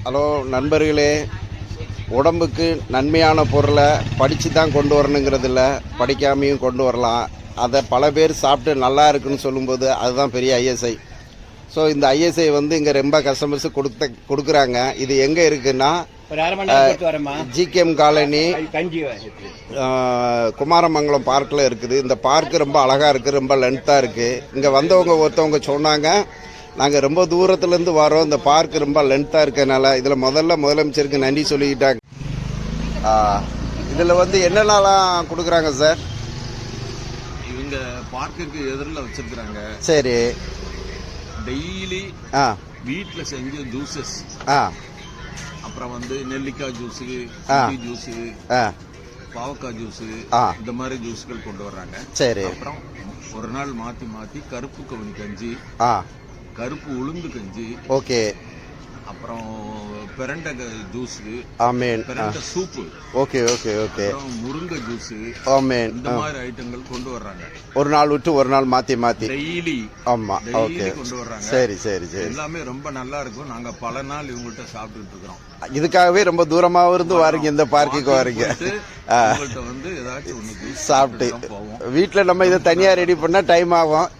Hello நண்பர்களே, உடம்புக்கு நன்மையான பொருளை படித்து தான் கொண்டு வரணுங்கிறதில்ல, படிக்காமையும் கொண்டு வரலாம். அதை பல பேர் சாப்பிட்டு நல்லா இருக்குன்னு சொல்லும்போது அதுதான் பெரிய ஐஎஸ்ஐ. ஸோ இந்த ஐஎஸ்ஐ வந்து இங்கே ரொம்ப கஸ்டமர்ஸு கொடுக்குறாங்க. இது எங்கே இருக்குன்னா ஜிகேஎம் காலனி குமாரமங்கலம் பார்க்கில் இருக்குது. இந்த பார்க்கு ரொம்ப அழகாக இருக்குது, ரொம்ப லென்த்தாக இருக்குது. இங்கே வந்தவங்க ஒருத்தவங்க சொன்னாங்க, நாங்கள் ரொம்ப தூரத்துலேருந்து வரோம், இந்த பார்க்கு ரொம்ப லென்த்தாக இருக்கனால இதில் முதலமைச்சருக்கு நன்றி சொல்லிக்கிட்டாங்க. இதில் வந்து என்னென்னலாம் கொடுக்குறாங்க சார்? இவங்க பார்க்குக்கு எதிரில் வச்சிருக்கிறாங்க. சரி. டெய்லி வீட்டில் செஞ்ச ஜூஸஸ், அப்புறம் வந்து நெல்லிக்காய் ஜூஸு, ஜூஸு, பாவக்காய் ஜூஸு, இந்த மாதிரி ஜூஸ்கள் கொண்டு வர்றாங்க. சரி. அப்புறம் ஒரு நாள் மாற்றி மாற்றி கருப்பு கவுனி கஞ்சி, கருப்பு உளுந்து கஞ்சி, ஓகே, அப்புறம் பிரண்டை ஜூஸ், ஆமேன், பிரண்டை சூப்பு, ஓகே ஓகே ஓகே, முருங்கை ஜூஸ், ஆமேன், இந்த மாதிரி ஐட்டங்கள் கொண்டு வர்றாங்க. ஒரு நாள் விட்டு ஒரு நாள் மாத்தி மாத்தி டெய்லி. ஆமா, ஓகே, கொண்டு வர்றாங்க. சரி சரி சரி. எல்லாமே ரொம்ப நல்லா இருக்கும். நாங்க பல நாள் இவங்கள்ட்ட சாப்பிட்டுட்டு இருக்கிறோம். இதுக்காகவே ரொம்ப தூரமா இருந்து வாரீங்க, இந்த பார்க்குக்கு வாரீங்க. வந்து ஏதாச்சும் ஒண்ணு சாப்பிட்டு வீட்டுல நம்ம இதை தனியா ரெடி பண்ணா டைம் ஆகும்.